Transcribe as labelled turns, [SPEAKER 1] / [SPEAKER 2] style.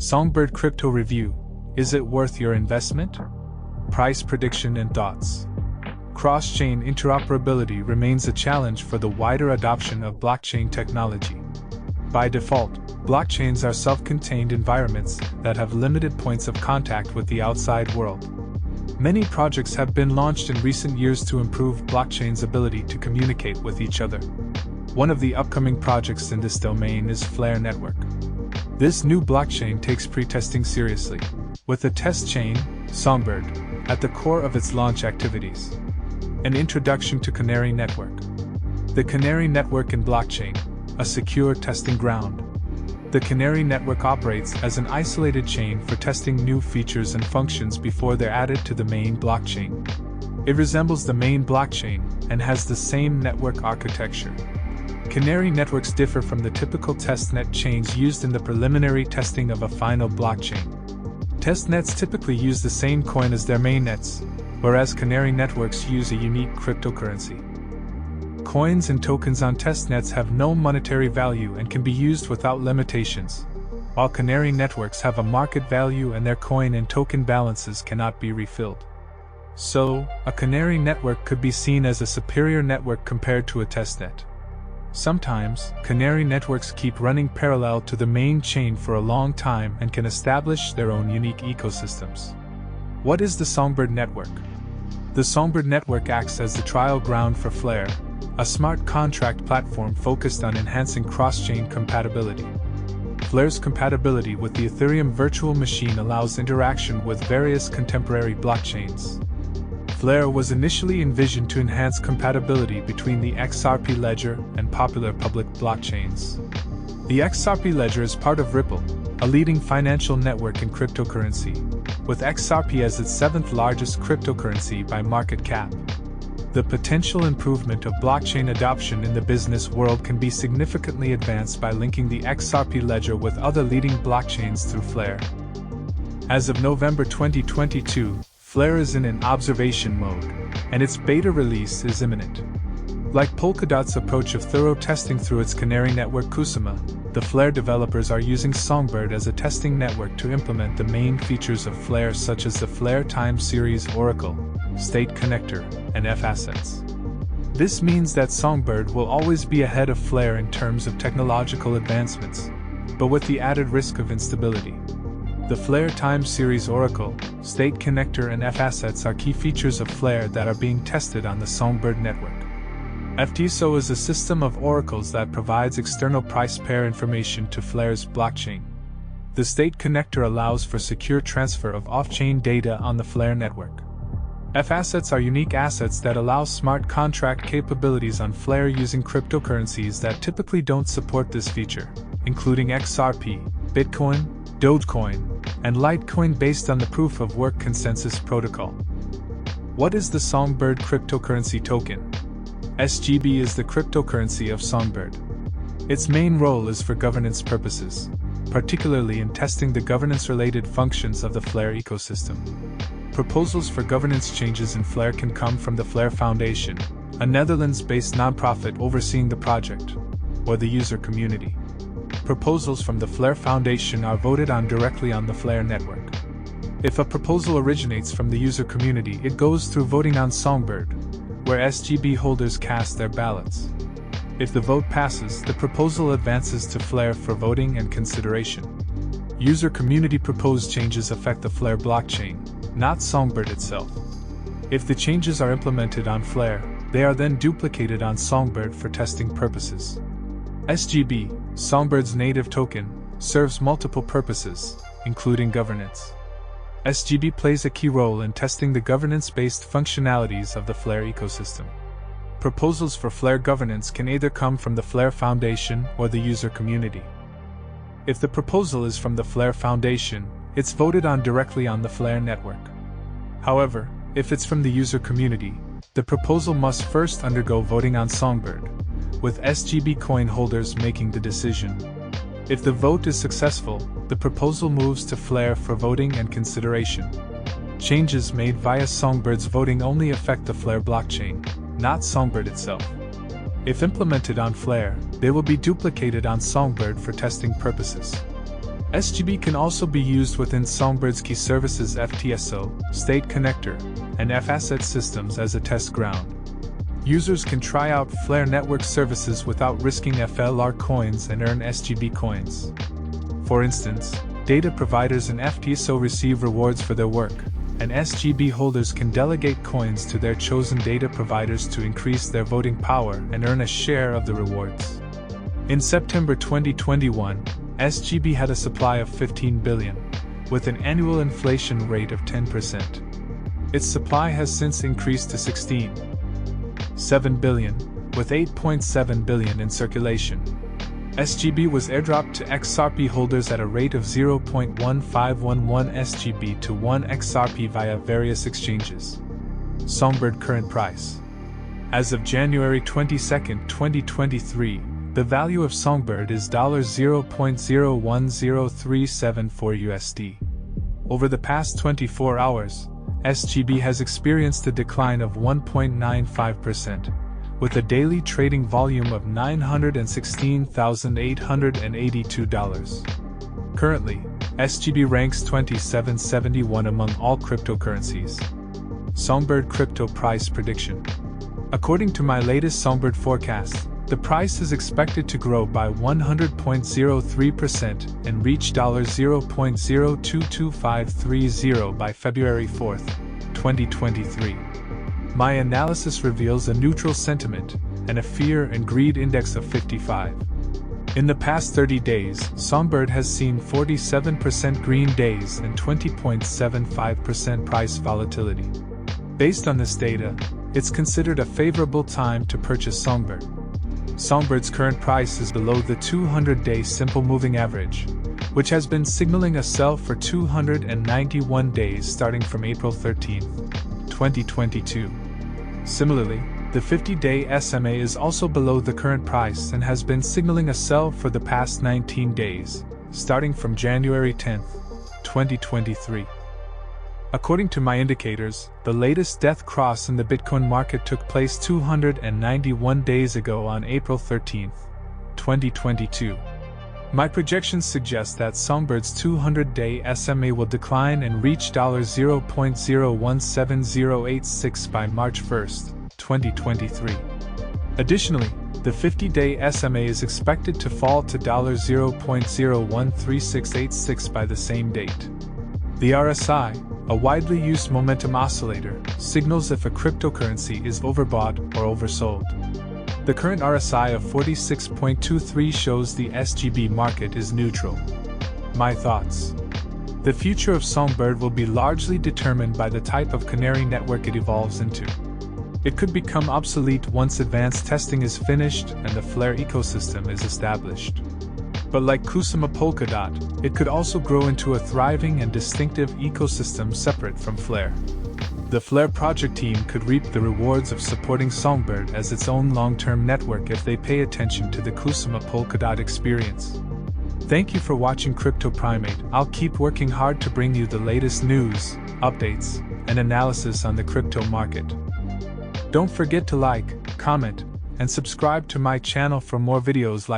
[SPEAKER 1] Songbird Crypto Review. Is it worth your investment? Price prediction and thoughts. Cross-chain interoperability remains a challenge for the wider adoption of blockchain technology. By default, blockchains are self-contained environments that have limited points of contact with the outside world. Many projects have been launched in recent years to improve blockchain's ability to communicate with each other. One of the upcoming projects in this domain is Flare Network. This new blockchain takes pre-testing seriously, with the test chain, Songbird, at the core of its launch activities. An introduction to Canary Network. The Canary Network in blockchain, a secure testing ground. The Canary Network operates as an isolated chain for testing new features and functions before they're added to the main blockchain. It resembles the main blockchain and has the same network architecture. Canary networks differ from the typical testnet chains used in the preliminary testing of a final blockchain. Testnets typically use the same coin as their mainnets, whereas Canary networks use a unique cryptocurrency. Coins and tokens on testnets have no monetary value and can be used without limitations, while Canary networks have a market value and their coin and token balances cannot be refilled. So, a Canary network could be seen as a superior network compared to a testnet. Sometimes, Canary networks keep running parallel to the main chain for a long time and can establish their own unique ecosystems. What is the Songbird Network? The Songbird Network acts as the trial ground for Flare, a smart contract platform focused on enhancing cross-chain compatibility. Flare's compatibility with the Ethereum virtual machine allows interaction with various contemporary blockchains. Flare was initially envisioned to enhance compatibility between the XRP ledger and popular public blockchains. The XRP ledger is part of Ripple, a leading financial network in cryptocurrency, with XRP as its seventh largest cryptocurrency by market cap. The potential improvement of blockchain adoption in the business world can be significantly advanced by linking the XRP ledger with other leading blockchains through Flare. As of November 2022, Flare is in an observation mode, and its beta release is imminent. Like Polkadot's approach of thorough testing through its Canary network Kusama, the Flare developers are using Songbird as a testing network to implement the main features of Flare, such as the Flare Time Series Oracle, State Connector, and F-Assets. This means that Songbird will always be ahead of Flare in terms of technological advancements, but with the added risk of instability. The Flare Time Series Oracle, State Connector, and F-Assets are key features of Flare that are being tested on the Songbird network. FTSO is a system of oracles that provides external price pair information to Flare's blockchain. The State Connector allows for secure transfer of off-chain data on the Flare network. F-Assets are unique assets that allow smart contract capabilities on Flare using cryptocurrencies that typically don't support this feature, including XRP, Bitcoin, Dogecoin, and Litecoin based on the Proof of Work Consensus Protocol. What is the Songbird cryptocurrency token? SGB is the cryptocurrency of Songbird. Its main role is for governance purposes, particularly in testing the governance-related functions of the Flare ecosystem. Proposals for governance changes in Flare can come from the Flare Foundation, a Netherlands-based nonprofit overseeing the project, or the user community. Proposals from the Flare Foundation are voted on directly on the Flare network. If a proposal originates from the user community, it goes through voting on Songbird, where SGB holders cast their ballots. If the vote passes, the proposal advances to Flare for voting and consideration. User community proposed changes affect the Flare blockchain, not Songbird itself. If the changes are implemented on Flare, they are then duplicated on Songbird for testing purposes. SGB, Songbird's native token, serves multiple purposes, including governance. SGB plays a key role in testing the governance-based functionalities of the Flare ecosystem. Proposals for Flare governance can either come from the Flare Foundation or the user community. If the proposal is from the Flare Foundation, it's voted on directly on the Flare network. However, if it's from the user community, the proposal must first undergo voting on Songbird, with SGB coin holders making the decision. If the vote is successful, the proposal moves to Flare for voting and consideration. Changes made via Songbird's voting only affect the Flare blockchain, not Songbird itself. If implemented on Flare, they will be duplicated on Songbird for testing purposes. SGB can also be used within Songbird's key services FTSO, State Connector, and F-Asset systems as a test ground. Users can try out Flare network services without risking FLR coins and earn SGB coins. For instance, data providers and FTSO receive rewards for their work, and SGB holders can delegate coins to their chosen data providers to increase their voting power and earn a share of the rewards. In September 2021, SGB had a supply of 15 billion, with an annual inflation rate of 10%. Its supply has since increased to 16.7 billion, with 8.7 billion in circulation. SGB was airdropped to XRP holders at a rate of 0.1511 SGB to 1 XRP via various exchanges. Songbird current price. As of January 22, 2023, the value of Songbird is $0.010374 USD. Over the past 24 hours, SGB has experienced a decline of 1.95%, with a daily trading volume of $916,882. Currently, SGB ranks 2771 among all cryptocurrencies. Songbird Crypto Price Prediction. According to my latest Songbird forecast, the price is expected to grow by 100.03% and reach $0.022530 by February 4, 2023. My analysis reveals a neutral sentiment and a fear and greed index of 55. In the past 30 days, Songbird has seen 47% green days and 20.75% price volatility. Based on this data, it's considered a favorable time to purchase Songbird. Songbird's current price is below the 200-day simple moving average, which has been signaling a sell for 291 days starting from April 13, 2022. Similarly, the 50-day SMA is also below the current price and has been signaling a sell for the past 19 days, starting from January 10, 2023. According to my indicators, the latest death cross in the Bitcoin market took place 291 days ago on April 13, 2022. My projections suggest that Songbird's 200-day SMA will decline and reach $0.017086 by March 1, 2023. Additionally, the 50-day SMA is expected to fall to $0.013686 by the same date. The RSI, a widely used momentum oscillator, signals if a cryptocurrency is overbought or oversold. The current RSI of 46.23 shows the SGB market is neutral. My thoughts. The future of Songbird will be largely determined by the type of Canary network it evolves into. It could become obsolete once advanced testing is finished and the Flare ecosystem is established. But like Kusama Polkadot, it could also grow into a thriving and distinctive ecosystem separate from Flare. The Flare project team could reap the rewards of supporting Songbird as its own long-term network if they pay attention to the Kusama Polkadot experience. Thank you for watching Crypto Primate. I'll keep working hard to bring you the latest news, updates, and analysis on the crypto market. Don't forget to like, comment, and subscribe to my channel for more videos like